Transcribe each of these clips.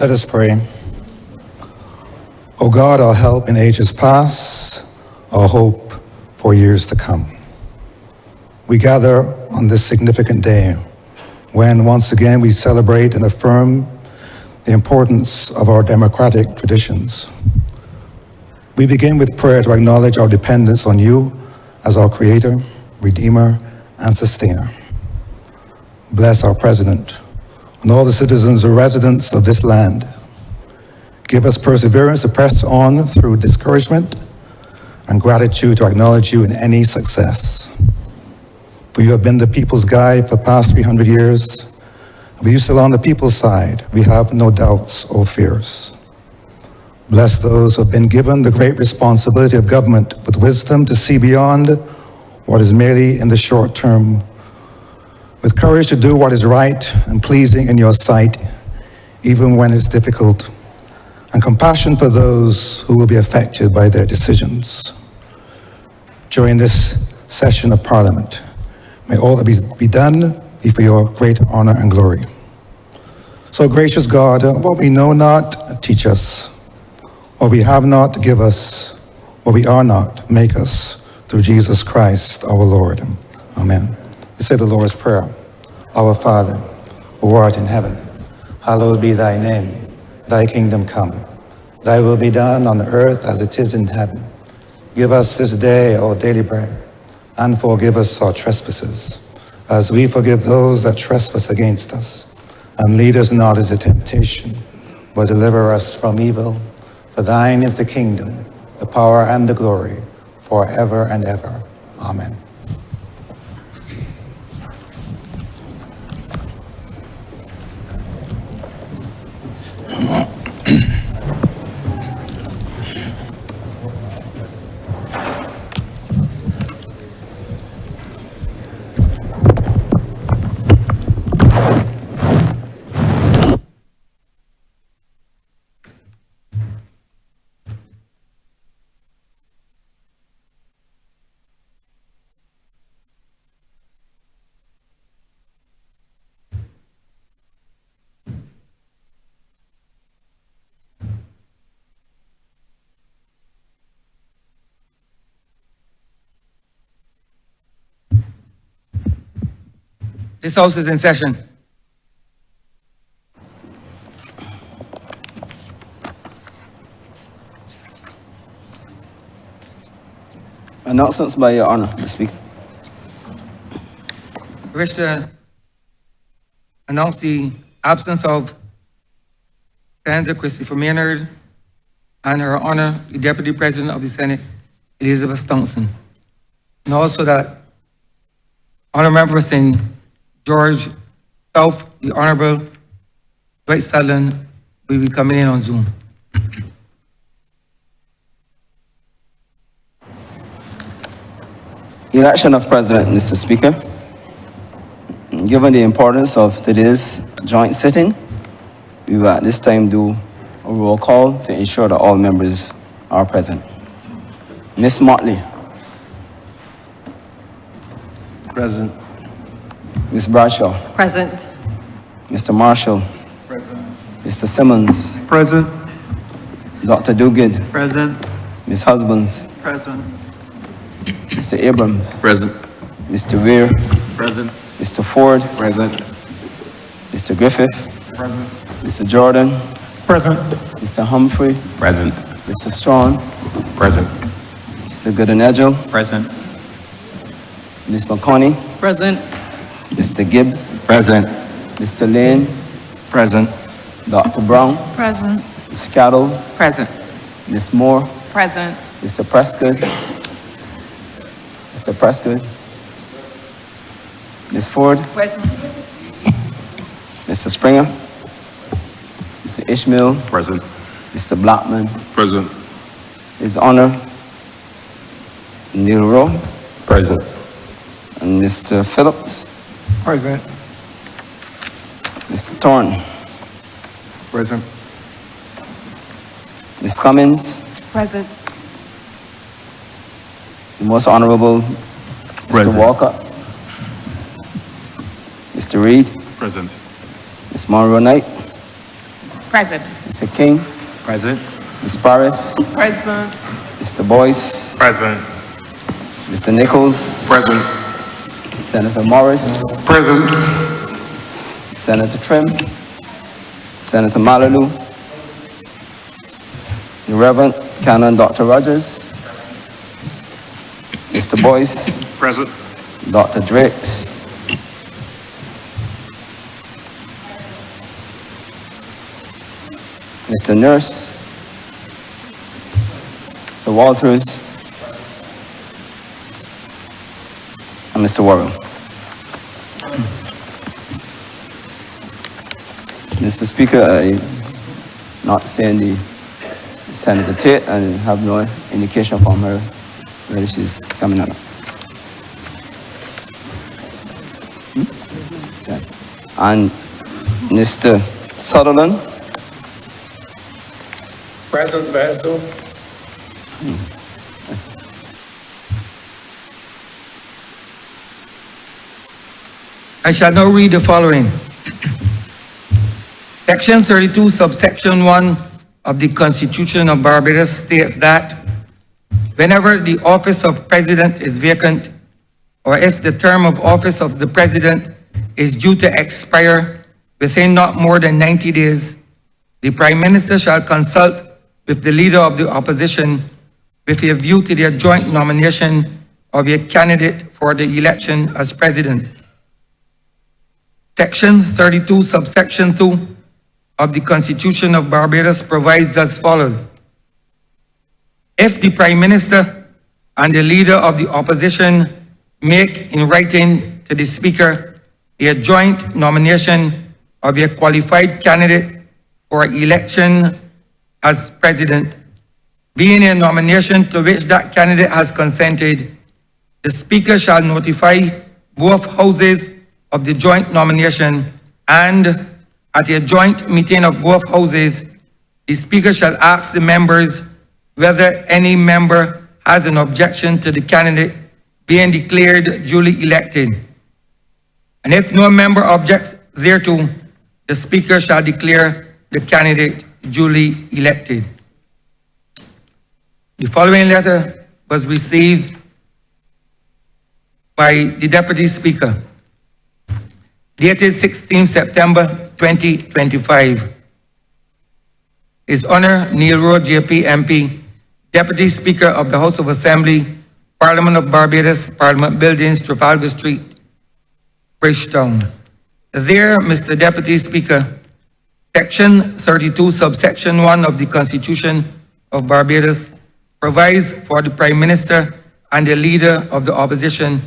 Let us pray. O God, our help in ages past, our hope for years to come. We gather on this significant day when once again we celebrate and affirm the importance of our democratic traditions. We begin with prayer to acknowledge our dependence on you as our Creator, Redeemer, and Sustainer. Bless our President and all the citizens and residents of this land. Give us perseverance to press on through discouragement and gratitude to acknowledge you in any success. For you have been the people's guide for the past 300 years. With you still on the people's side, we have no doubts or fears. Bless those who have been given the great responsibility of government with wisdom to see beyond what is merely in the short term, with courage to do what is right and pleasing in your sight, even when it's difficult, and compassion for those who will be affected by their decisions. During this session of Parliament, may all that be done be for your great honor and glory. So gracious God, what we know not, teach us. What we have not, give us. What we are not, make us. Through Jesus Christ, our Lord. Amen. Let's say the Lord's Prayer. Our Father, who art in heaven, hallowed be thy name. Thy kingdom come. Thy will be done on earth as it is in heaven. Give us this day our daily bread, and forgive us our trespasses, as we forgive those that trespass against us. And lead us not into temptation, but deliver us from evil. For thine is the kingdom, the power, and the glory, forever and ever. Amen. This House is in session. Announcements by Your Honor, the Speaker. I wish to announce the absence of Senator Christopher Maynard and Her Honor, the Deputy President of the Senate, Elizabeth Thompson. And also that Honourable Member St. George South, the Honourable Dwight Sutherland, will be coming in on Zoom. Election of President, Mr. Speaker. Given the importance of today's joint sitting, we will at this time do a roll call to ensure that all members are present. Ms. Motley. Present. Ms. Bradshaw. Present. Mr. Marshall. Present. Mr. Simmons. Present. Dr. Duguid. Present. Ms. Husbands. Present. Mr. Abrams. Present. Mr. Weir. Present. Mr. Ford. Present. Mr. Griffith. Present. Mr. Jordan. Present. Mr. Humphrey. Present. Mr. Strong. Present. Mr. Goodenedgel. Present. Ms. McConney. Present. Mr. Gibbs. Present. Mr. Lane. Present. Dr. Brown. Present. Ms. Cattle. Present. Ms. Moore. Present. Mr. Prescott. Mr. Prescott. Ms. Ford. Present. Mr. Springer. Mr. Ishmael. Present. Mr. Blackman. Present. His Honor Neil Rowe. Present. And Mr. Phillips. Present. Mr. Thorne. Present. Ms. Cummins. Present. The Most Honorable Mr. Present. Walker. Mr. Reid. Present. Ms. Monroe Knight. Present. Mr. King, Present. Ms. Paris, Present. Mr. Boyce, Present. Mr. Nichols, Present. Senator Morris, Present. Senator Trim, Senator Malalu, the Reverend Canon Dr. Rogers, Mr. Boyce, Present. Dr. Drakes, Mr. Nurse, Mr. Walters, and Mr. Warren. Mr. Speaker, I not seeing the Senator Tate and have no indication from her whether she's coming or not. And Mr. Sutherland, Present, Basil. I shall now read the following. Section 32, subsection 1 of the Constitution of Barbados states that whenever the office of President is vacant, or if the term of office of the President is due to expire within not more than 90 days, the Prime Minister shall consult with the Leader of the Opposition with a view to their joint nomination of a candidate for the election as President. Section 32, subsection 2 of the Constitution of Barbados provides as follows. If the Prime Minister and the Leader of the Opposition make in writing to the Speaker a joint nomination of a qualified candidate for election as President, being a nomination to which that candidate has consented, the Speaker shall notify both houses of the joint nomination, and at a joint meeting of both houses, the Speaker shall ask the members whether any member has an objection to the candidate being declared duly elected. And if no member objects thereto, the Speaker shall declare the candidate duly elected. The following letter was received by the Deputy Speaker, dated 16 September 2025. His Honor Neil Rowe, JP MP, Deputy Speaker of the House of Assembly, Parliament of Barbados, Parliament Buildings, Trafalgar Street, Bridgetown. There, Mr. Deputy Speaker, Section 32, subsection 1 of the Constitution of Barbados provides for the Prime Minister and the Leader of the Opposition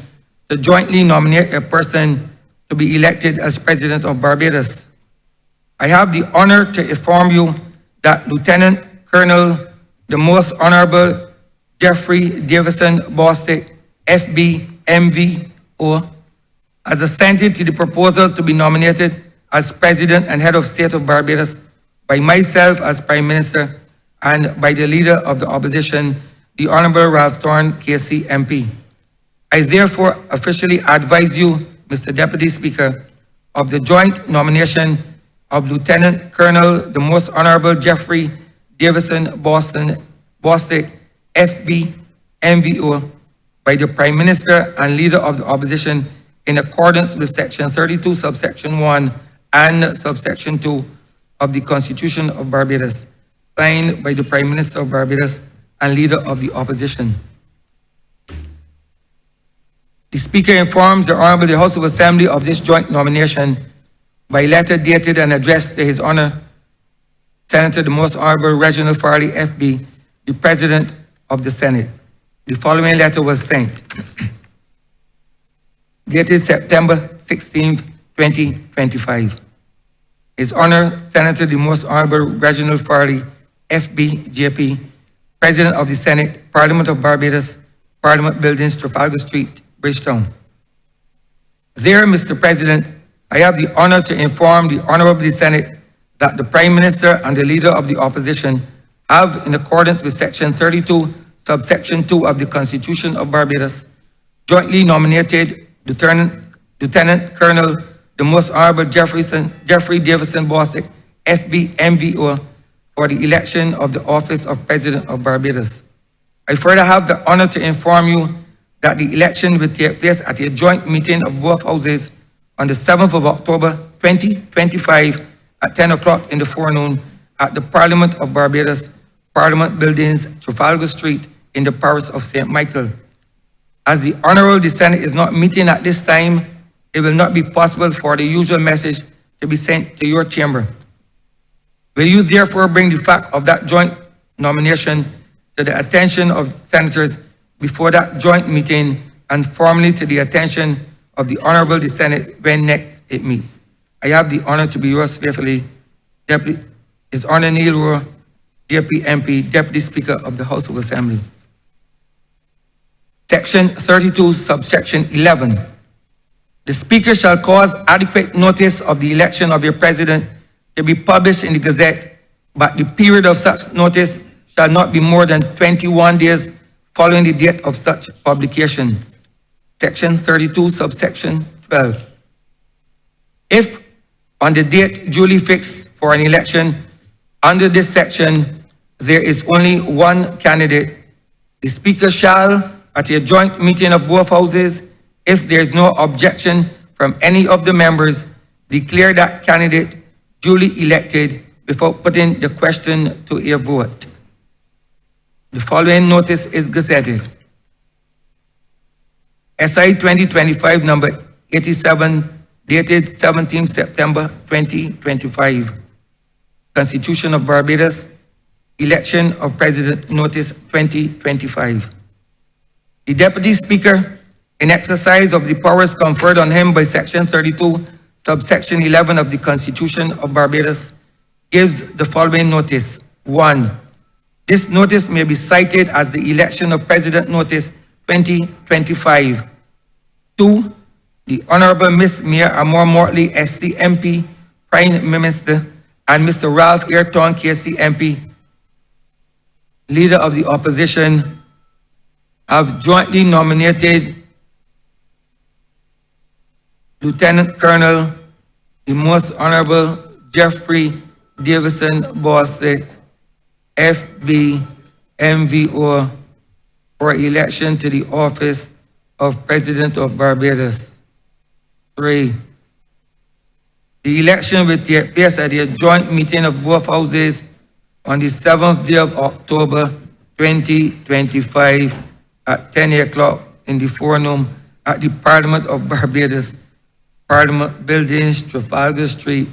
to jointly nominate a person to be elected as President of Barbados. I have the honor to inform you that Lieutenant Colonel the Most Honourable Jeffrey Davison Bostick, FB, MVO, has assented to the proposal to be nominated as President and Head of State of Barbados by myself as Prime Minister and by the Leader of the Opposition, the Honourable Ralph Thorne, KC MP. I therefore officially advise you, Mr. Deputy Speaker, of the joint nomination of Lieutenant Colonel the Most Honourable Jeffrey Davison Bostick, FB, MVO, by the Prime Minister and Leader of the Opposition in accordance with Section 32, subsection 1 and subsection 2 of the Constitution of Barbados, signed by the Prime Minister of Barbados and Leader of the Opposition. The Speaker informs the Honourable the House of Assembly of this joint nomination by letter dated and addressed to His Honour Senator the Most Honourable Reginald Farley, FB, the President of the Senate. The following letter was sent. Dated September 16, 2025. His Honour Senator the Most Honourable Reginald Farley, FB, JP, President of the Senate, Parliament of Barbados, Parliament Buildings, Trafalgar Street, Bridgetown. There, Mr. President, I have the honor to inform the Honourable Senate that the Prime Minister and the Leader of the Opposition have, in accordance with Section 32, subsection 2 of the Constitution of Barbados, jointly nominated Lieutenant Colonel the Most Honourable Jeffrey Davison Bostick, FBMVO, for the election of the office of President of Barbados. I further have the honor to inform you that the election will take place at a joint meeting of both houses on the 7th of October 2025 at 10 o'clock in the forenoon at the Parliament of Barbados, Parliament Buildings, Trafalgar Street, in the parish of St. Michael. As the Honourable the Senate is not meeting at this time, it will not be possible for the usual message to be sent to your chamber. Will you therefore bring the fact of that joint nomination to the attention of senators before that joint meeting and formally to the attention of the Honourable the Senate when next it meets? I have the honour to be yours faithfully, His Honour Neil Rowe, JP MP, Deputy Speaker of the House of Assembly. Section 32, subsection 11. The Speaker shall cause adequate notice of the election of a President to be published in the Gazette, but the period of such notice shall not be more than 21 days following the date of such publication. Section 32, subsection 12. If on the date duly fixed for an election under this section, there is only one candidate, the Speaker shall, at a joint meeting of both houses, if there is no objection from any of the members, declare that candidate duly elected without putting the question to a vote. The following notice is gazetted. SI 2025 number 87, dated 17 September 2025. Constitution of Barbados, election of President notice 2025. The Deputy Speaker, in exercise of the powers conferred on him by Section 32, subsection 11 of the Constitution of Barbados, gives the following notice. 1. This notice may be cited as the election of President notice 2025. 2. The Honourable Miss Mayor Amor Mortley, SC MP, Prime Minister, and Mr. Ralph Ayrton, KC MP, Leader of the Opposition, have jointly nominated Lieutenant Colonel, the Most Honourable Jeffrey Davison Bostic, FB MVO, for election to the office of President of Barbados. 3. The election will take place at a joint meeting of both houses on the 7th day of October 2025 at 10 o'clock in the forenoon at the Parliament of Barbados, Parliament Buildings, Trafalgar Street,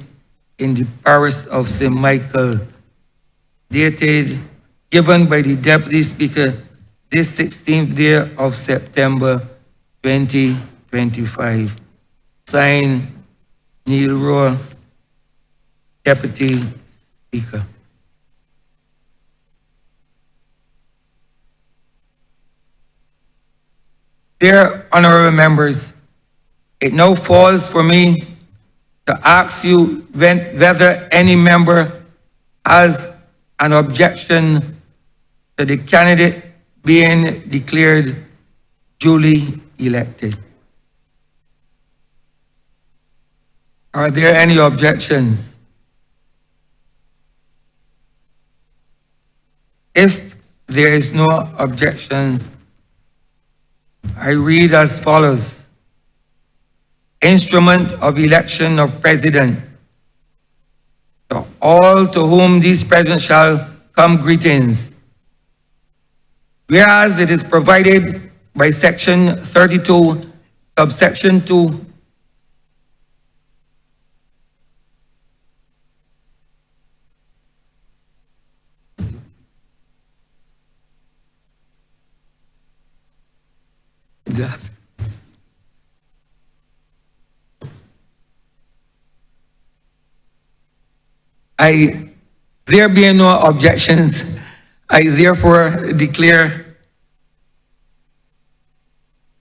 in the parish of St. Michael. Dated, given by the Deputy Speaker this 16th day of September 2025. Signed, Neil Rowe, Deputy Speaker. Dear honorable members, it now falls for me to ask you whether any member has an objection to the candidate being declared duly elected. Are there any objections? If there is no objections, I read as follows. Instrument of election of President. To all to whom these presents shall come greetings. Whereas it is provided by Section 32, subsection 2, there being no objections, I therefore declare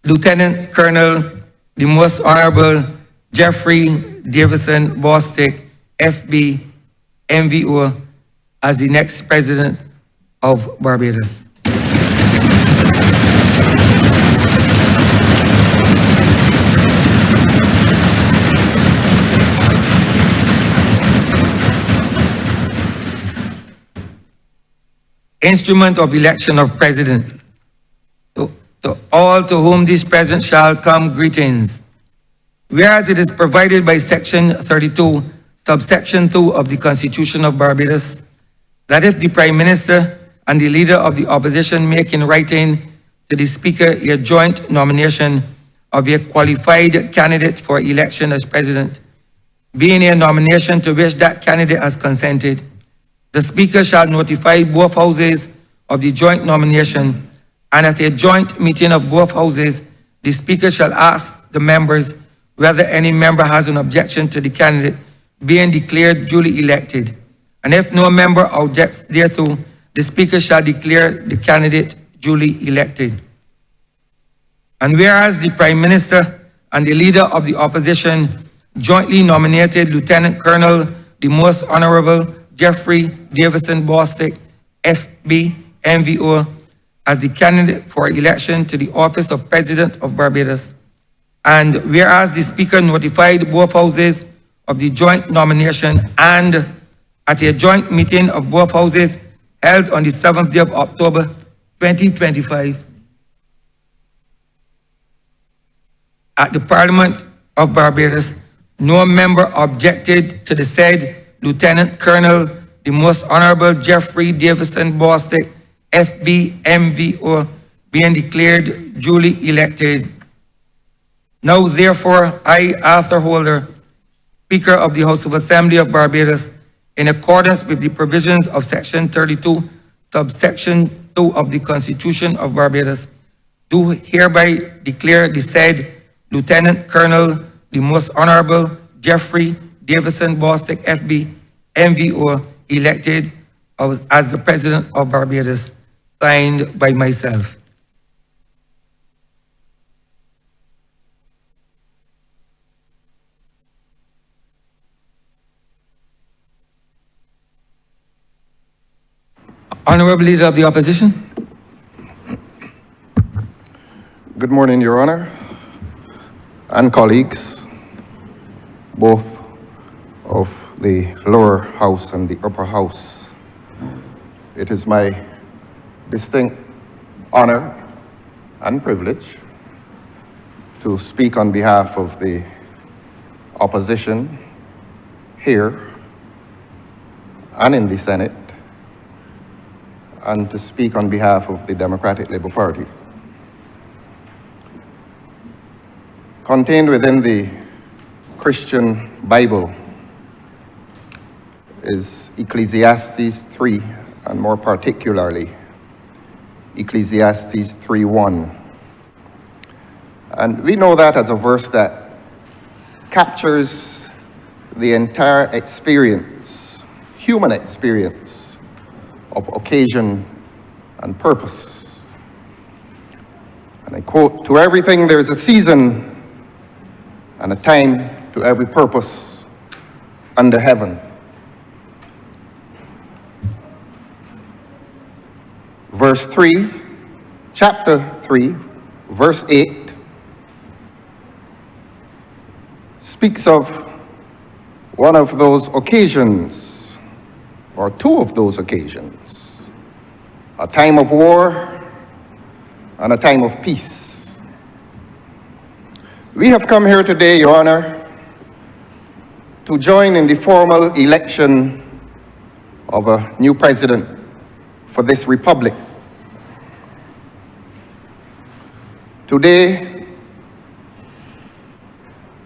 Lieutenant Colonel, the Most Honourable Jeffrey Davison Bostic, FB MVO, as the next President of Barbados. instrument of election of president. To all to whom this present shall come, greetings. Whereas it is provided by Section 32, subsection 2 of the Constitution of Barbados, that if the Prime Minister and the Leader of the Opposition make in writing to the Speaker a joint nomination of a qualified candidate for election as President, being a nomination to which that candidate has consented, the Speaker shall notify both houses of the joint nomination, and at a joint meeting of both houses, the Speaker shall ask the members whether any member has an objection to the candidate being declared duly elected. And if no member objects thereto, the Speaker shall declare the candidate duly elected. And whereas the Prime Minister and the Leader of the Opposition jointly nominated Lieutenant Colonel the Most Honourable Jeffrey Davison Bostick, FB, MVO, as the candidate for election to the office of President of Barbados. And whereas the Speaker notified both houses of the joint nomination, and at a joint meeting of both houses held on the 7th day of October 2025 at the Parliament of Barbados, no member objected to the said Lieutenant Colonel the Most Honourable Jeffrey Davison Bostick, FB, MVO, being declared duly elected. Now, therefore, I, Arthur Holder, Speaker of the House of Assembly of Barbados, in accordance with the provisions of Section 32, subsection 2 of the Constitution of Barbados, do hereby declare the said Lieutenant Colonel the Most Honourable Jeffrey Davison Bostick, FB, MVO, elected as the President of Barbados, signed by myself. Honourable Leader of the Opposition. Good morning, Your Honor, and colleagues, both of the lower house and the upper house. It is my distinct honor and privilege to speak on behalf of the opposition here and in the Senate, and to speak on behalf of the Democratic Labour Party. Contained within the Christian Bible is Ecclesiastes 3, and more particularly, Ecclesiastes 3:1. And we know that as a verse that captures the entire experience, human experience, of occasion and purpose. And I quote, "To everything there is a season and a time to every purpose under heaven." Verse 3, chapter 3, verse 8, speaks of one of those occasions, or two of those occasions, a time of war and a time of peace. We have come here today, Your Honor, to join in the formal election of a new president for this republic. Today,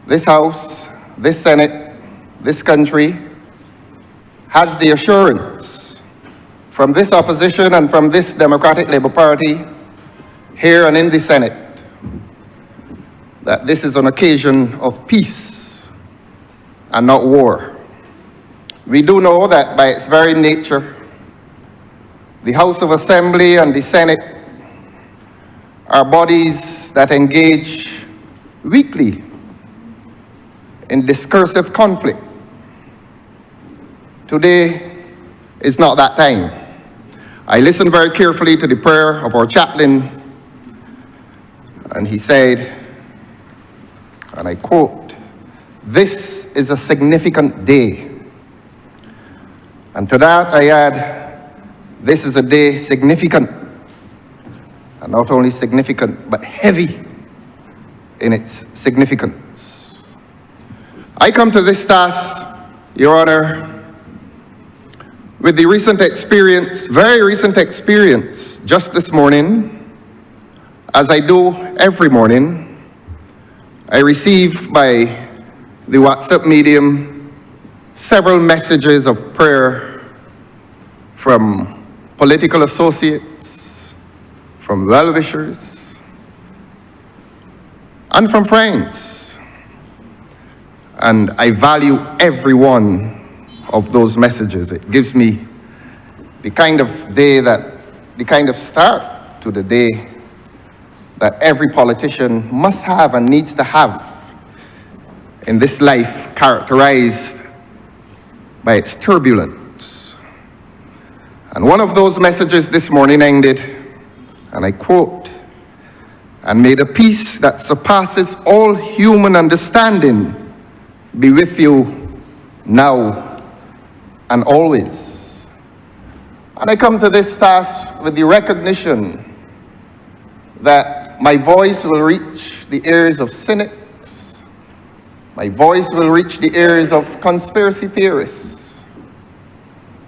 this House, this Senate, this country has the assurance from this opposition and from this Democratic Labour Party here and in the Senate that this is an occasion of peace and not war. We do know that by its very nature, the House of Assembly and the Senate are bodies that engage weekly in discursive conflict. Today is not that time. I listened very carefully to the prayer of our chaplain, and he said, and I quote, "This is a significant day." And to that I add, this is a day significant, and not only significant, but heavy in its significance. I come to this task, Your Honor, with the recent experience, very recent experience, just this morning, as I do every morning, I receive by the WhatsApp medium several messages of prayer from political associates, from well-wishers, and from friends. And I value every one of those messages. It gives me the kind of start to the day that every politician must have and needs to have in this life characterized by its turbulence. And one of those messages this morning ended, and I quote, "And may the peace that surpasses all human understanding be with you now and always." And I come to this task with the recognition that my voice will reach the ears of cynics, my voice will reach the ears of conspiracy theorists,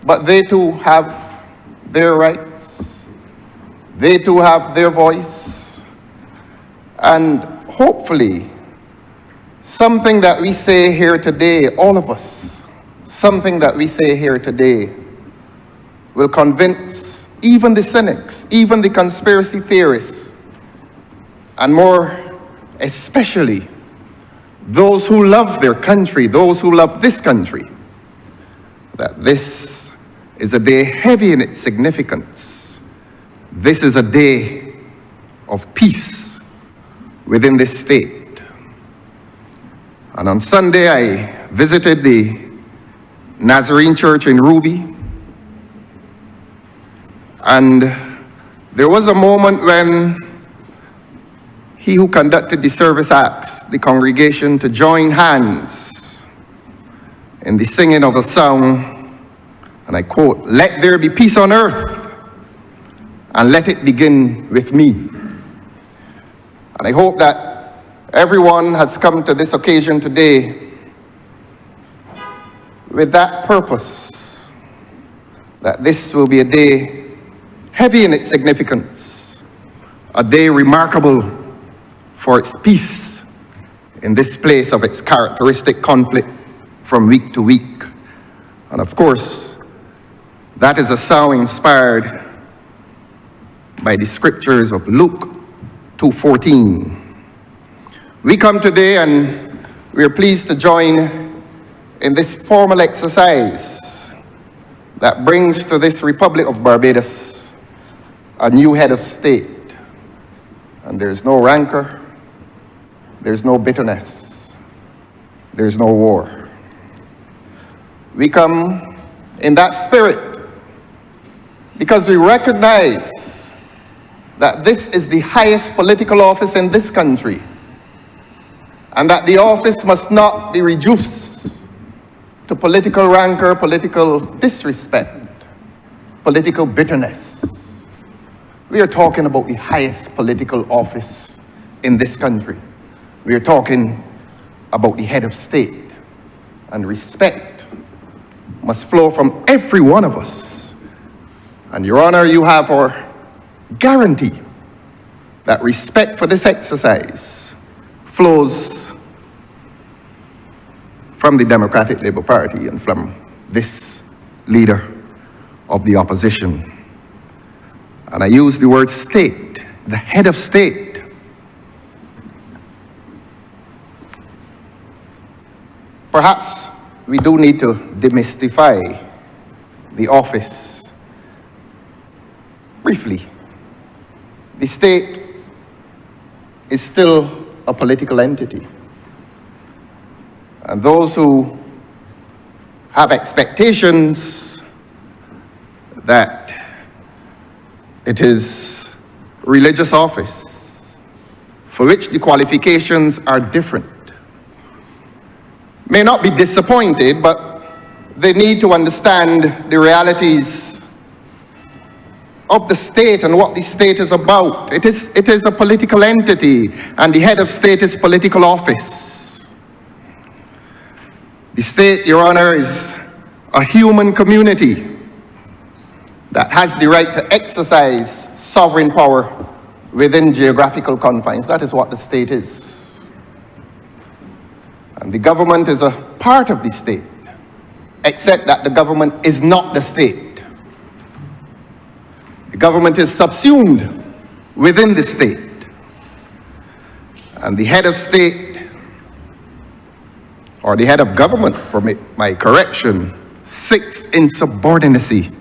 but they too have their rights, they too have their voice, and hopefully something that we say here today, all of us, something that we say here today will convince even the cynics, even the conspiracy theorists, and more especially those who love their country, those who love this country, that this is a day heavy in its significance. This is a day of peace within this state. And on Sunday, I visited the Nazarene Church in Ruby, and there was a moment when he who conducted the service asked the congregation to join hands in the singing of a song, and I quote, "Let there be peace on earth, and let it begin with me." And I hope that everyone has come to this occasion today with that purpose, that this will be a day heavy in its significance, a day remarkable for its peace in this place of its characteristic conflict from week to week. And of course, that is a song inspired by the scriptures of Luke 2:14. We come today and we are pleased to join in this formal exercise that brings to this Republic of Barbados a new head of state. And there's no rancor, there's no bitterness, there's no war. We come in that spirit because we recognize that this is the highest political office in this country, and that the office must not be reduced to political rancor, political disrespect, political bitterness. We are talking about the highest political office in this country. We are talking about the head of state, and respect must flow from every one of us. And Your Honor, you have our guarantee that respect for this exercise flows from the Democratic Labour Party and from this leader of the opposition. And I use the word state, the head of state. Perhaps we do need to demystify the office briefly. The state is still a political entity. And those who have expectations that it is religious office for which the qualifications are different may not be disappointed, but they need to understand the realities of the state and what the state is about. It is a political entity, and the head of state is political office. The state, Your Honor, is a human community that has the right to exercise sovereign power within geographical confines. That is what the state is. And the government is a part of the state, except that the government is not the state. The government is subsumed within the state. And the head of state, or the head of government, permit my correction, sits in subordinacy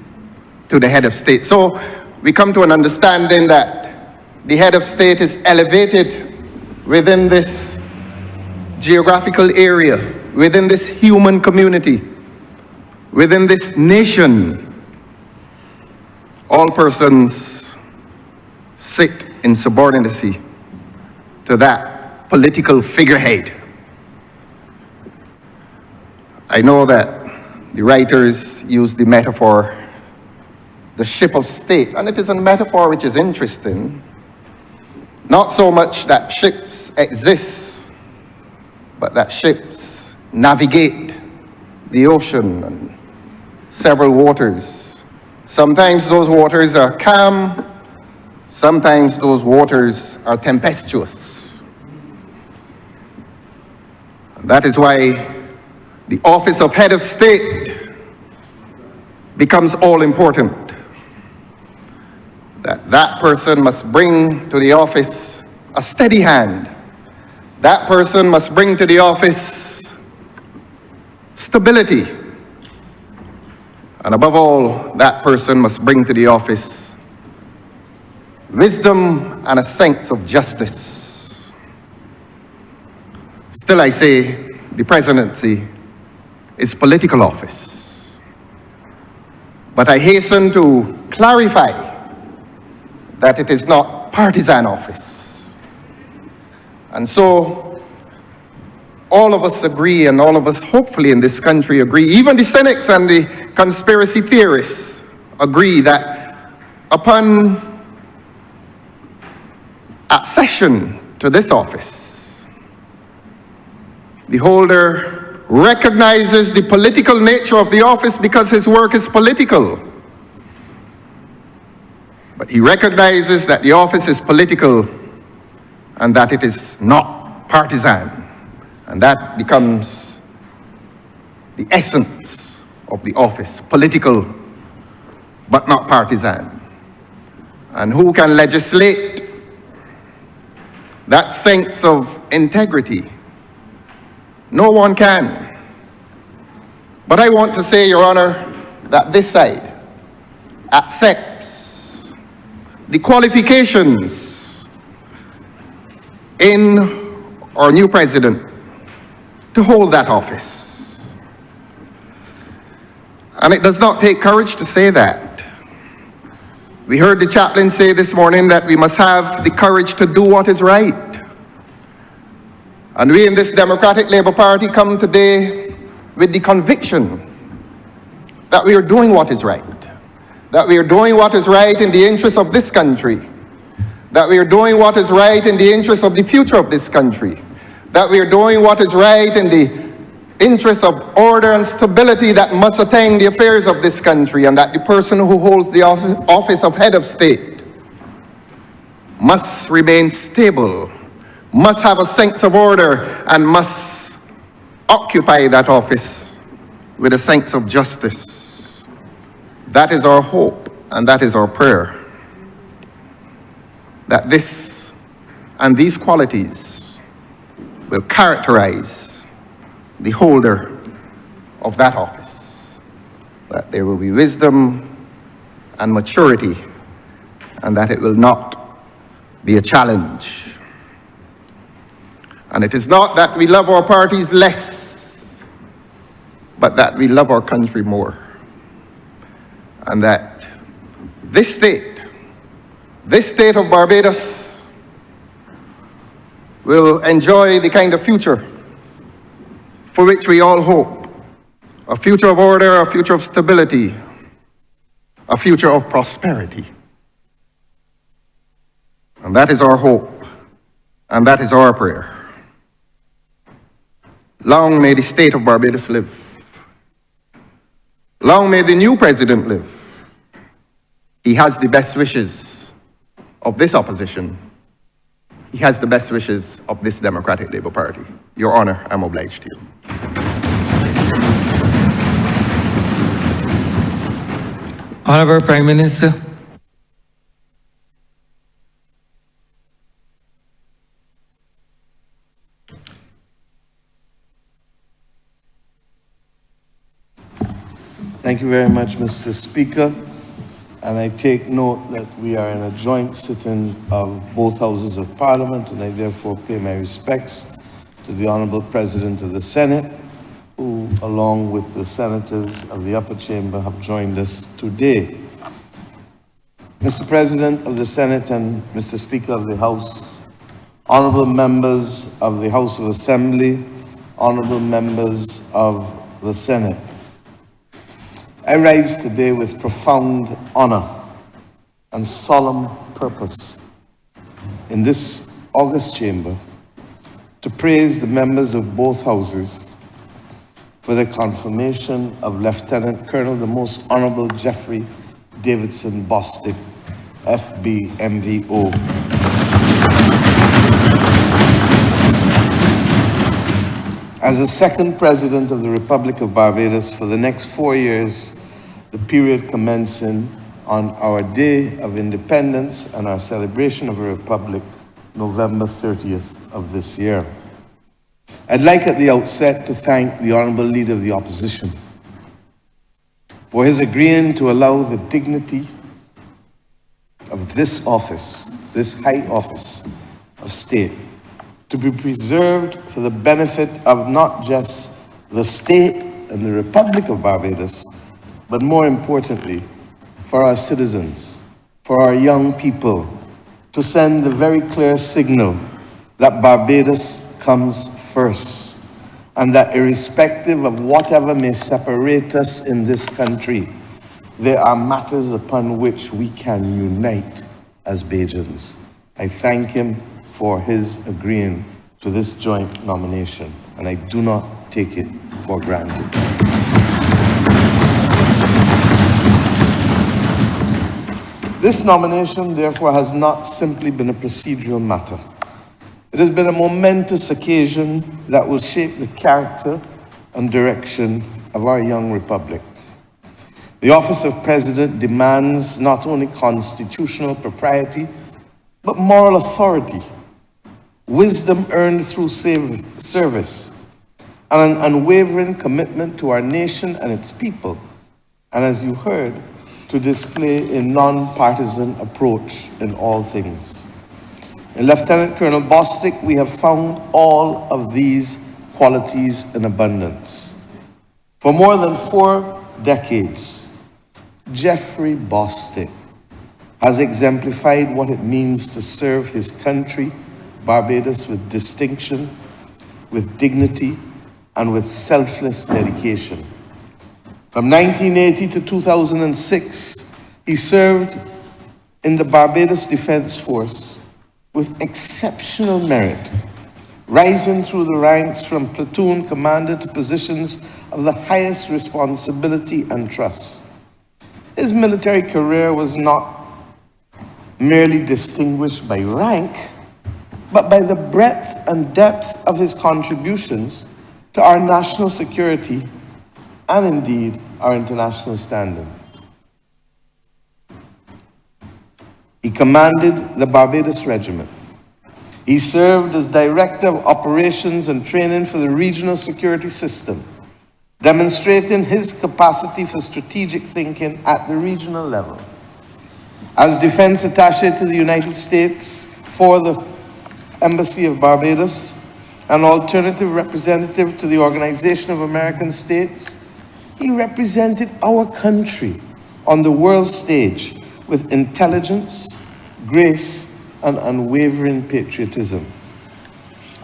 to the head of state. So we come to an understanding that the head of state is elevated within this geographical area, within this human community, within this nation. All persons sit in subordinacy to that political figurehead. I know that the writers use the metaphor, the ship of state, and it is a metaphor which is interesting. Not so much that ships exist, but that ships navigate the ocean and several waters. Sometimes those waters are calm, sometimes those waters are tempestuous. And that is why the office of head of state becomes all important. That person must bring to the office a steady hand. That person must bring to the office stability. And above all, that person must bring to the office wisdom and a sense of justice. Still, I say the presidency is political office. But I hasten to clarify that it is not partisan office. And so all of us agree, and all of us hopefully in this country agree, even the cynics and the conspiracy theorists agree, that upon accession to this office, the holder recognizes the political nature of the office because his work is political. But he recognizes that the office is political and that it is not partisan. And that becomes the essence of the office, political but not partisan. And who can legislate that sense of integrity? No one can. But I want to say, Your Honor, that this side accepts the qualifications in our new president to hold that office. And it does not take courage to say that. We heard the chaplain say this morning that we must have the courage to do what is right. And we in this Democratic Labour Party come today with the conviction that we are doing what is right. That we are doing what is right in the interest of this country. That we are doing what is right in the interest of the future of this country. That we are doing what is right in the interest of order and stability that must attain the affairs of this country, and that the person who holds the office of head of state must remain stable, must have a sense of order, and must occupy that office with a sense of justice. That is our hope, and that is our prayer, that this and these qualities will characterize the holder of that office, that there will be wisdom and maturity, and that it will not be a challenge. And it is not that we love our parties less, but that we love our country more. And that this state of Barbados, will enjoy the kind of future for which we all hope. A future of order, a future of stability, a future of prosperity. And that is our hope, and that is our prayer. Long may the state of Barbados live. Long may the new president live. He has the best wishes of this opposition. He has the best wishes of this Democratic Labour Party. Your Honor, I'm obliged to you. Honourable Prime Minister. Thank you very much, Mr. Speaker. And I take note that we are in a joint sitting of both Houses of Parliament, and I therefore pay my respects to the Honourable President of the Senate, who, along with the senators of the upper chamber, have joined us today. Mr. President of the Senate and Mr. Speaker of the House, honourable members of the House of Assembly, honourable members of the Senate, I rise today with profound honor and solemn purpose in this august chamber to praise the members of both houses for the confirmation of Lieutenant Colonel the Most Honourable Jeffrey Davidson Bostic, FB MVO. As the second President of the Republic of Barbados for the next 4 years, the period commencing on our Day of Independence and our celebration of a Republic, November 30th of this year. I'd like at the outset to thank the Honourable Leader of the Opposition for his agreeing to allow the dignity of this office, this high office of state, to be preserved for the benefit of not just the state and the Republic of Barbados, but more importantly, for our citizens, for our young people, to send the very clear signal that Barbados comes first, and that irrespective of whatever may separate us in this country, there are matters upon which we can unite as Bajans. I thank him for his agreeing to this joint nomination, and I do not take it for granted. This nomination, therefore, has not simply been a procedural matter. It has been a momentous occasion that will shape the character and direction of our young republic. The office of President demands not only constitutional propriety, but moral authority, wisdom earned through service, and an unwavering commitment to our nation and its people, and as you heard, to display a non-partisan approach in all things. In Lieutenant Colonel Bostic, we have found all of these qualities in abundance. For more than 4 decades, Jeffrey Bostic has exemplified what it means to serve his country, Barbados, with distinction, with dignity, and with selfless dedication. From 1980 to 2006, he served in the Barbados Defence Force with exceptional merit, rising through the ranks from platoon commander to positions of the highest responsibility and trust. His military career was not merely distinguished by rank, but by the breadth and depth of his contributions to our national security and indeed our international standing. He commanded the Barbados Regiment. He served as Director of Operations and Training for the Regional Security System, demonstrating his capacity for strategic thinking at the regional level. As Defense Attaché to the United States for the Embassy of Barbados, an alternative representative to the Organization of American States, he represented our country on the world stage with intelligence, grace, and unwavering patriotism.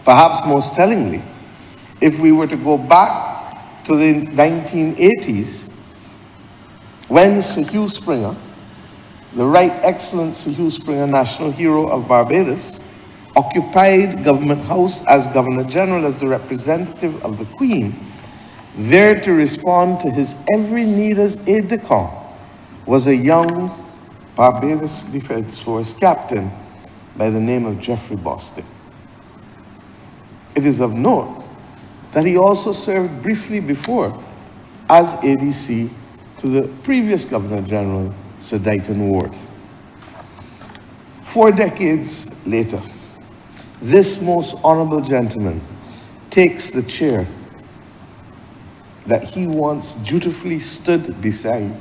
Perhaps most tellingly, if we were to go back to the 1980s, when Sir Hugh Springer, the Right Excellency Hugh Springer, National Hero of Barbados, occupied Government House as Governor General, as the representative of the Queen, there to respond to his every need as aide-de-camp, was a young Barbados Defence Force captain by the name of Geoffrey Bostic. It is of note that he also served briefly before as ADC to the previous Governor General, Sir Dighton Ward. 4 decades later, this most honorable gentleman takes the chair that he once dutifully stood beside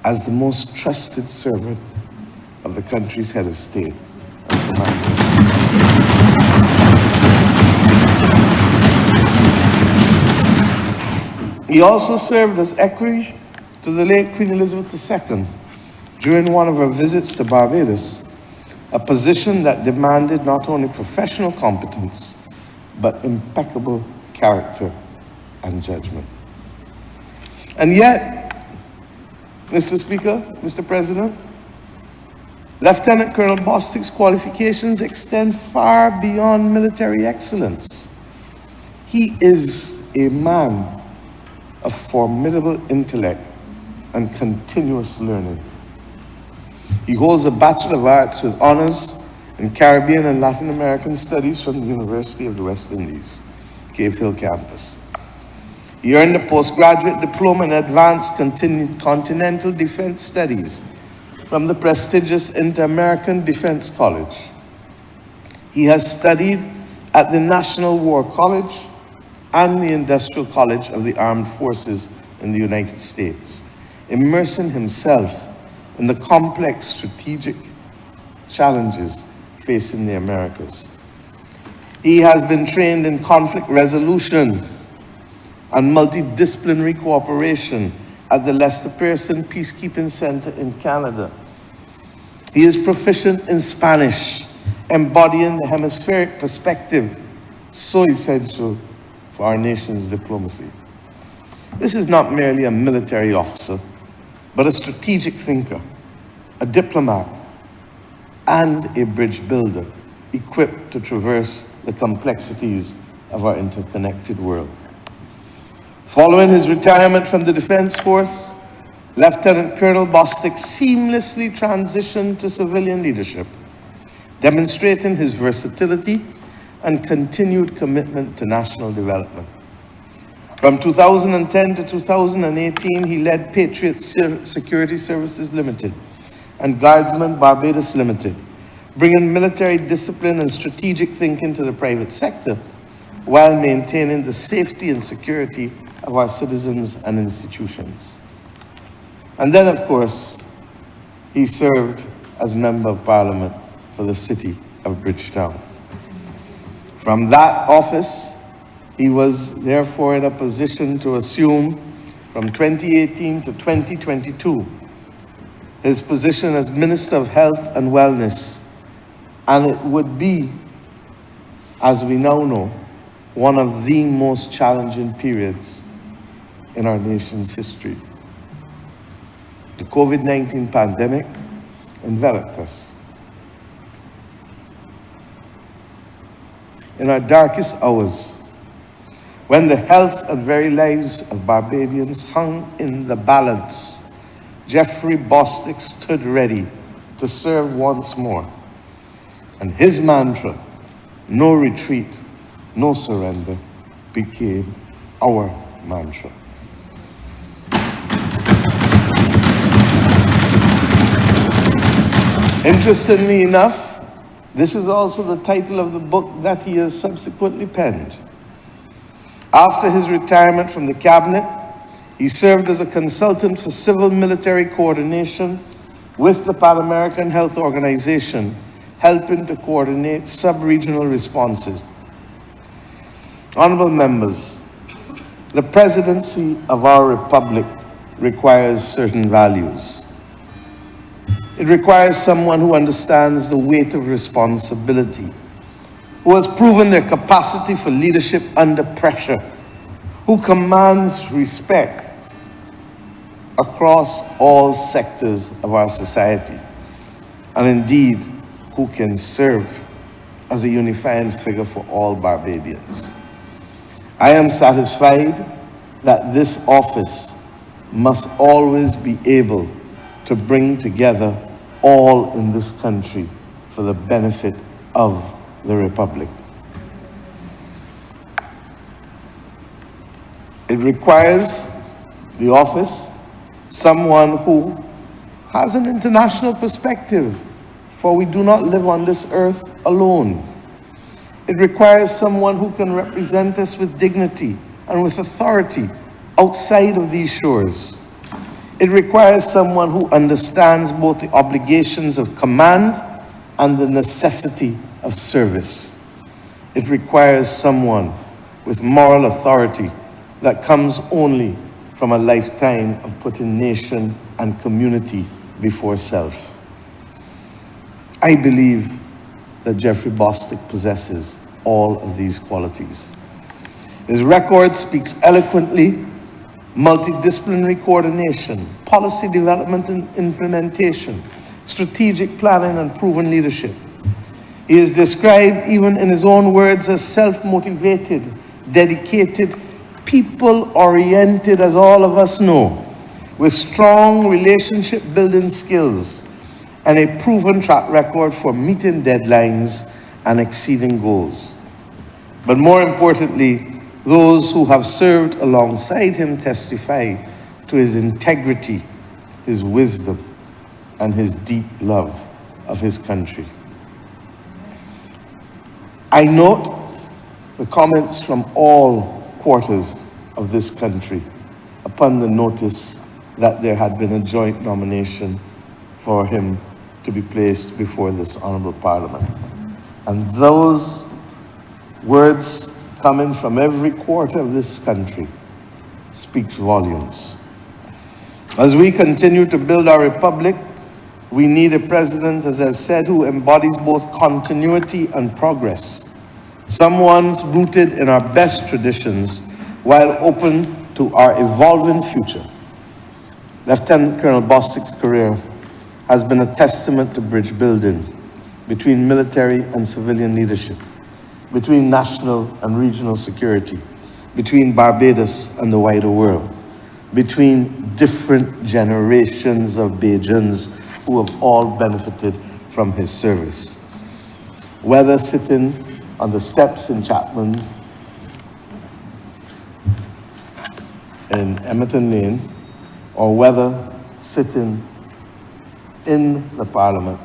as the most trusted servant of the country's head of state and commander. He also served as equerry to the late Queen Elizabeth II during one of her visits to Barbados, a position that demanded not only professional competence, but impeccable character and judgment. And yet, Mr. Speaker, Mr. President, Lieutenant Colonel Bostic's qualifications extend far beyond military excellence. He is a man of formidable intellect and continuous learning. He holds a Bachelor of Arts with honors in Caribbean and Latin American Studies from the University of the West Indies, Cave Hill campus. He earned a postgraduate diploma in Advanced Continental Defense Studies from the prestigious Inter-American Defense College. He has studied at the National War College and the Industrial College of the Armed Forces in the United States, immersing himself in the complex strategic challenges facing the Americas. He has been trained in conflict resolution and multidisciplinary cooperation at the Lester Pearson Peacekeeping Center in Canada. He is proficient in Spanish, embodying the hemispheric perspective so essential for our nation's diplomacy. This is not merely a military officer, but a strategic thinker, a diplomat, and a bridge builder equipped to traverse the complexities of our interconnected world. Following his retirement from the Defense Force, Lieutenant Colonel Bostic seamlessly transitioned to civilian leadership, demonstrating his versatility and continued commitment to national development. From 2010 to 2018, he led Patriot Security Services Limited and Guardsmen Barbados Limited, bringing military discipline and strategic thinking to the private sector while maintaining the safety and security of our citizens and institutions. And then, of course, he served as Member of Parliament for the city of Bridgetown. From that office, he was therefore in a position to assume from 2018 to 2022 his position as Minister of Health and Wellness, and it would be, as we now know, one of the most challenging periods in our nation's history. The COVID-19 pandemic enveloped us. In our darkest hours, when the health and very lives of Barbadians hung in the balance, Geoffrey Bostic stood ready to serve once more. And his mantra, no retreat, no surrender, became our mantra. Interestingly enough, this is also the title of the book that he has subsequently penned. After his retirement from the cabinet, he served as a consultant for civil military coordination with the Pan American Health Organization, helping to coordinate sub-regional responses. Honorable members, the presidency of our republic requires certain values. It requires someone who understands the weight of responsibility, who has proven their capacity for leadership under pressure, who commands respect, across all sectors of our society, and indeed who can serve as a unifying figure for all Barbadians. I am satisfied that this office must always be able to bring together all in this country for the benefit of the Republic. It requires the office someone who has an international perspective, for we do not live on this earth alone. It requires someone who can represent us with dignity and with authority outside of these shores. It requires someone who understands both the obligations of command and the necessity of service. It requires someone with moral authority that comes only from a lifetime of putting nation and community before self. I believe that Jeffrey Bostic possesses all of these qualities. His record speaks eloquently: multidisciplinary coordination, policy development and implementation, strategic planning, and proven leadership. He is described, even in his own words, as self-motivated, dedicated, people-oriented, as all of us know, with strong relationship-building skills and a proven track record for meeting deadlines and exceeding goals. But more importantly, those who have served alongside him testify to his integrity, his wisdom, and his deep love of his country. I note the comments from all quarters of this country upon the notice that there had been a joint nomination for him to be placed before this Honourable Parliament. And those words coming from every quarter of this country speaks volumes. As we continue to build our republic, we need a president, as I've said, who embodies both continuity and progress. Someone rooted in our best traditions while open to our evolving future. Lieutenant Colonel Bostic's career has been a testament to bridge building between military and civilian leadership, between national and regional security, between Barbados and the wider world, between different generations of Bajans who have all benefited from his service. Whether sitting on the steps in Chapman's in Emerton Lane, or whether sitting in the Parliament,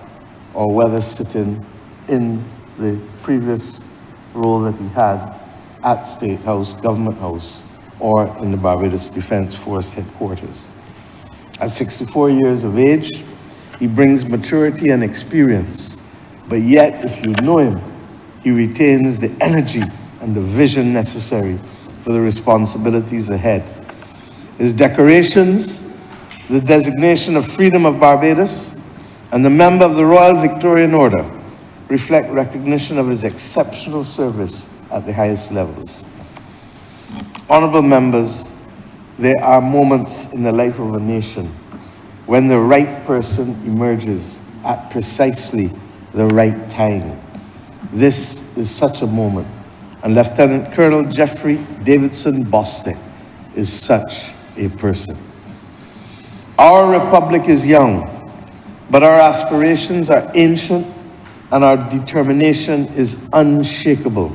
or whether sitting in the previous role that he had at State House, Government House, or in the Barbados Defence Force headquarters. At 64 years of age, he brings maturity and experience, but yet, if you know him, he retains the energy and the vision necessary for the responsibilities ahead. His decorations, the designation of Freedom of Barbados, and the member of the Royal Victorian Order reflect recognition of his exceptional service at the highest levels. Honourable members, there are moments in the life of a nation when the right person emerges at precisely the right time. This is such a moment, and Lieutenant Colonel Jeffrey Davidson Bostic is such a person. Our republic is young, but our aspirations are ancient and our determination is unshakable.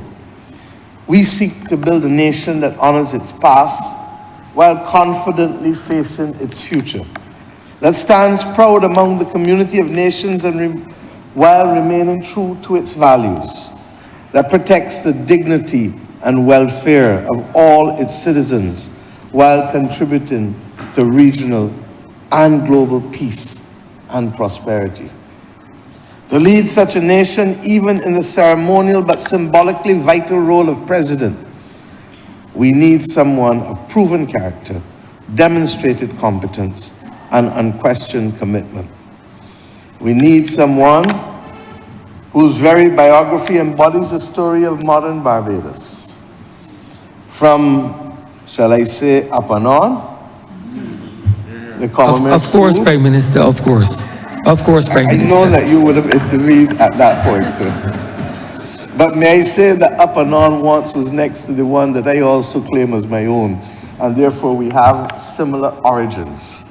We seek to build a nation that honors its past while confidently facing its future, that stands proud among the community of nations and while remaining true to its values, that protects the dignity and welfare of all its citizens while contributing to regional and global peace and prosperity. To lead such a nation, even in the ceremonial but symbolically vital role of president, we need someone of proven character, demonstrated competence, and unquestioned commitment. We need someone whose very biography embodies the story of modern Barbados. From, shall I say, up and on, the Commonwealth Of course, School. Prime Minister, of course. Of course, Prime I Minister. know that you would have intervened at that point, sir. But may I say that Upper Non once was next to the one that I also claim as my own, and therefore we have similar origins.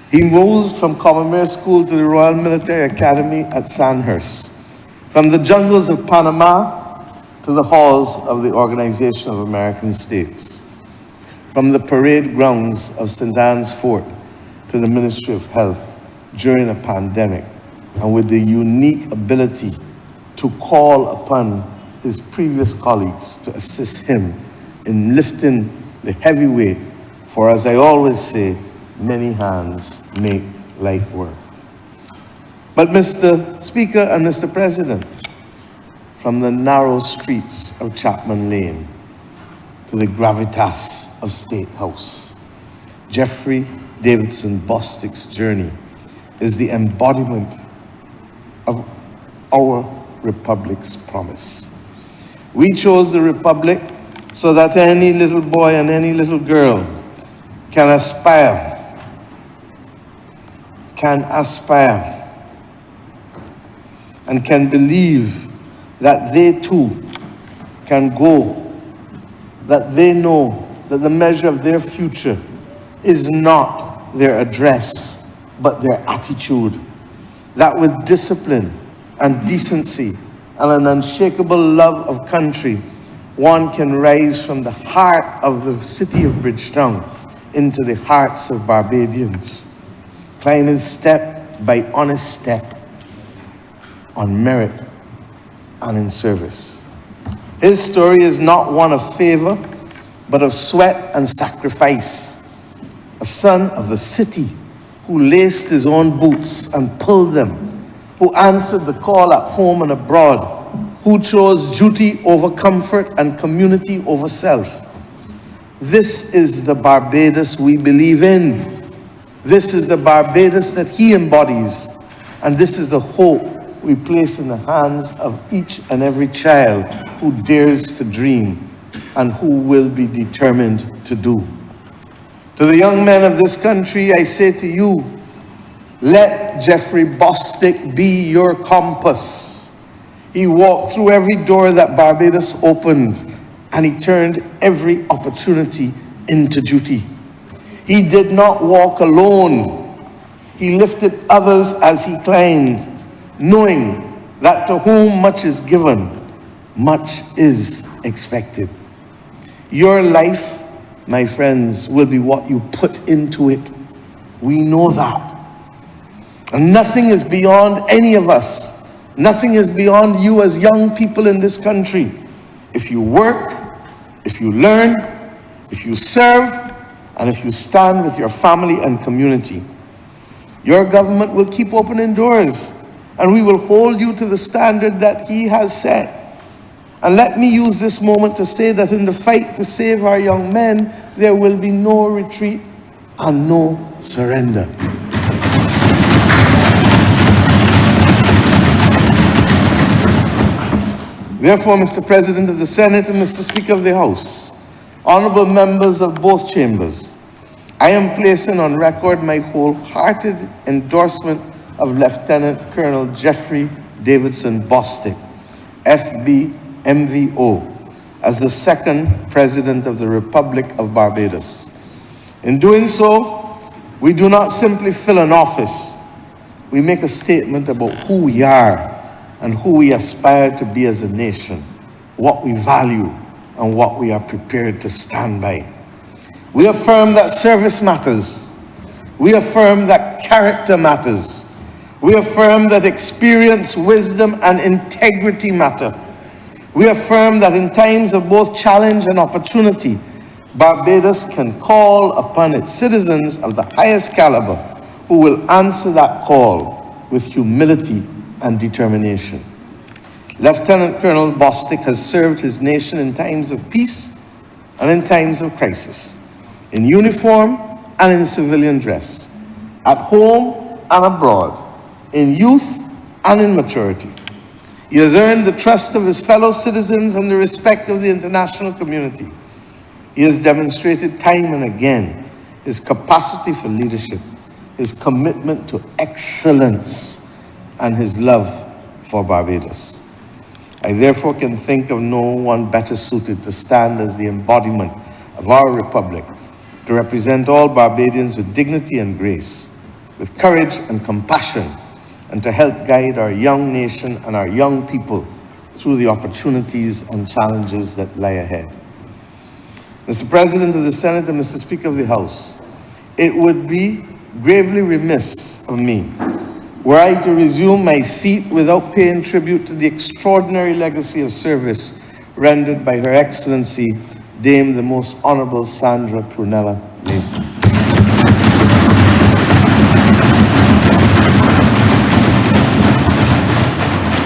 He moved from Commonwealth School to the Royal Military Academy at Sandhurst, from the jungles of Panama to the halls of the Organization of American States, from the parade grounds of St. Anne's Fort to the Ministry of Health during a pandemic, and with the unique ability to call upon his previous colleagues to assist him in lifting the heavy weight, for as I always say, many hands make light work. But Mr. Speaker and Mr. President, from the narrow streets of Chapman Lane to the gravitas of State House, Jeffrey Davidson Bostic's journey is the embodiment of our Republic's promise. We chose the Republic so that any little boy and any little girl can aspire, and can believe that they too can go, that they know that the measure of their future is not their address, but their attitude, that with discipline and decency and an unshakable love of country, one can rise from the heart of the city of Bridgetown into the hearts of Barbadians, climbing step by honest step on merit and in service. His story is not one of favor, but of sweat and sacrifice. A son of the city who laced his own boots and pulled them, who answered the call at home and abroad, who chose duty over comfort and community over self. This is the Barbados we believe in. This is the Barbados that he embodies. And this is the hope we place in the hands of each and every child who dares to dream and who will be determined to do. To the young men of this country, I say to you, let Jeffrey Bostic be your compass. He walked through every door that Barbados opened, and he turned every opportunity into duty. He did not walk alone. He lifted others as he climbed, knowing that to whom much is given, much is expected. Your life, my friends, will be what you put into it. We know that. And nothing is beyond any of us. Nothing is beyond you as young people in this country. If you work, if you learn, if you serve, and if you stand with your family and community, your government will keep opening doors, and we will hold you to the standard that he has set. And let me use this moment to say that in the fight to save our young men, there will be no retreat and no surrender. Therefore, Mr. President of the Senate and Mr. Speaker of the House, honorable members of both chambers, I am placing on record my wholehearted endorsement of Lieutenant Colonel Jeffrey Davidson Bostic, FB MVO, as the second President of the Republic of Barbados. In doing so, we do not simply fill an office. We make a statement about who we are and who we aspire to be as a nation, what we value and what we are prepared to stand by. We affirm that service matters. We affirm that character matters. We affirm that experience, wisdom, and integrity matter. We affirm that in times of both challenge and opportunity, Barbados can call upon its citizens of the highest caliber who will answer that call with humility and determination. Lieutenant Colonel Bostic has served his nation in times of peace and in times of crisis, in uniform and in civilian dress, at home and abroad, in youth and in maturity. He has earned the trust of his fellow citizens and the respect of the international community. He has demonstrated time and again his capacity for leadership, his commitment to excellence, and his love for Barbados. I therefore can think of no one better suited to stand as the embodiment of our republic, to represent all Barbadians with dignity and grace, with courage and compassion, and to help guide our young nation and our young people through the opportunities and challenges that lie ahead. Mr. President of the Senate and Mr. Speaker of the House, it would be gravely remiss of me were I to resume my seat without paying tribute to the extraordinary legacy of service rendered by Her Excellency, Dame the Most Honourable Sandra Prunella Mason.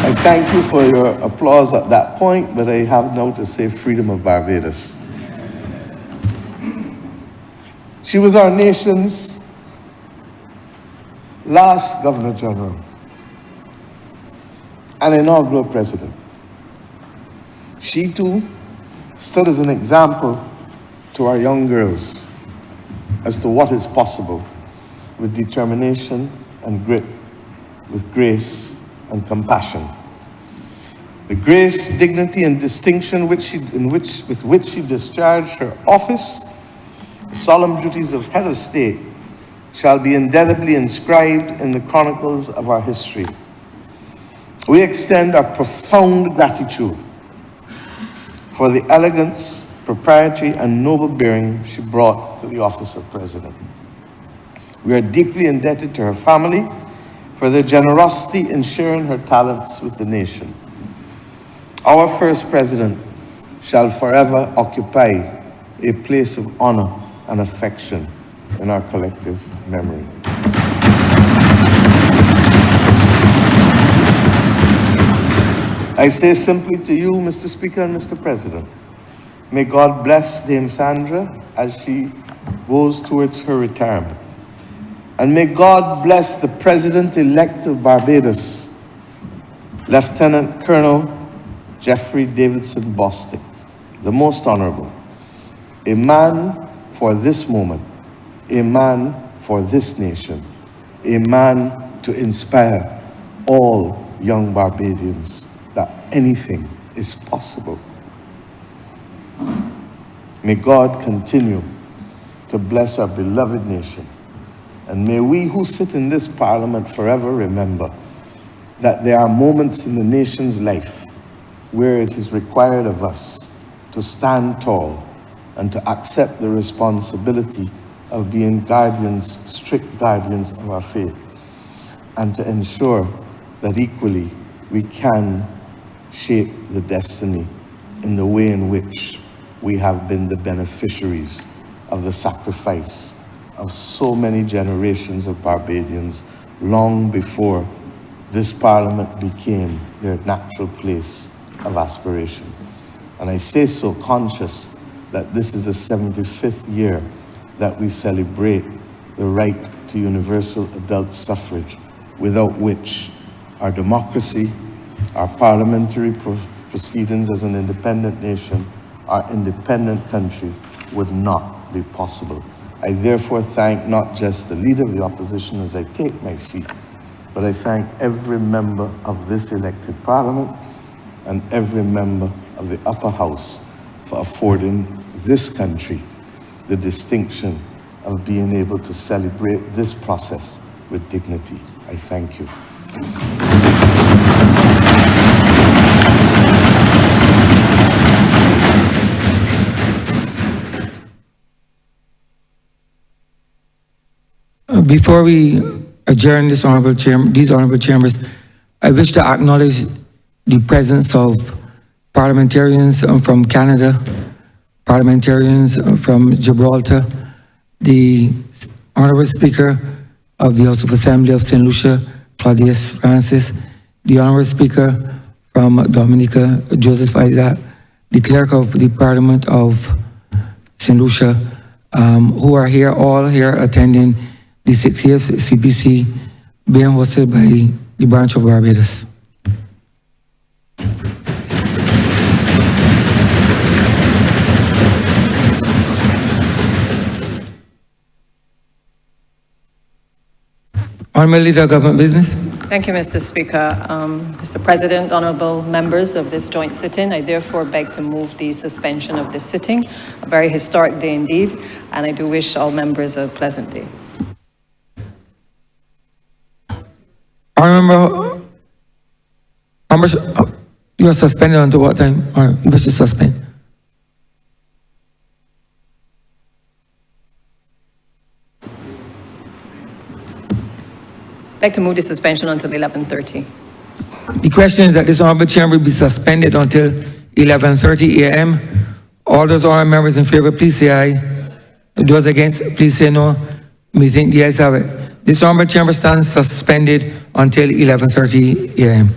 I thank you for your applause at that point, but I have now to say freedom of Barbados. She was our nation's last Governor General and inaugural president. She too stood as an example to our young girls as to what is possible with determination and grit, with grace and compassion. The grace, dignity, and distinction with which she discharged her office, the solemn duties of head of state, shall be indelibly inscribed in the chronicles of our history. We extend our profound gratitude for the elegance, propriety, and noble bearing she brought to the office of president. We are deeply indebted to her family for their generosity in sharing her talents with the nation. Our first president shall forever occupy a place of honor and affection in our collective memory. I say simply to you, Mr. Speaker and Mr. President, may God bless Dame Sandra as she goes towards her retirement. And may God bless the President-elect of Barbados, Lieutenant Colonel Jeffrey Davidson Bostic, the Most Honourable, a man for this moment, a man for this nation, a man to inspire all young Barbadians that anything is possible. May God continue to bless our beloved nation, and may we who sit in this parliament forever remember that there are moments in the nation's life where it is required of us to stand tall and to accept the responsibility of being guardians, strict guardians of our faith, and to ensure that equally we can shape the destiny in the way in which we have been the beneficiaries of the sacrifice of so many generations of Barbadians long before this parliament became their natural place of aspiration. And I say so conscious that this is the 75th year that we celebrate the right to universal adult suffrage, without which our democracy, our parliamentary proceedings as an independent nation, our independent country would not be possible. I therefore thank not just the Leader of the Opposition as I take my seat, but I thank every member of this elected Parliament and every member of the Upper House for affording this country the distinction of being able to celebrate this process with dignity. I thank you. Before we adjourn these honorable chambers, I wish to acknowledge the presence of parliamentarians from Canada, parliamentarians from Gibraltar, the Honourable Speaker of the House of Assembly of St. Lucia, Claudius Francis, the Honourable Speaker from Dominica, Joseph Isaac, the Clerk of the Parliament of St. Lucia, who are here, all here attending the 60th CPC being hosted by the branch of Barbados. Honourable Leader of Government Business. Thank you, Mr. Speaker. Mr. President, honourable members of this joint sitting, I therefore beg to move the suspension of this sitting, a very historic day indeed, and I do wish all members a pleasant day. Honourable, you are suspended until what time? Or you wish to suspend? I'd like to move the suspension until 11:30. The question is that this honourable chamber be suspended until 11:30 a.m. All those honourable members in favour, please say aye. Those against, please say no. We think the ayes have it. This honourable chamber stands suspended until 11:30 a.m.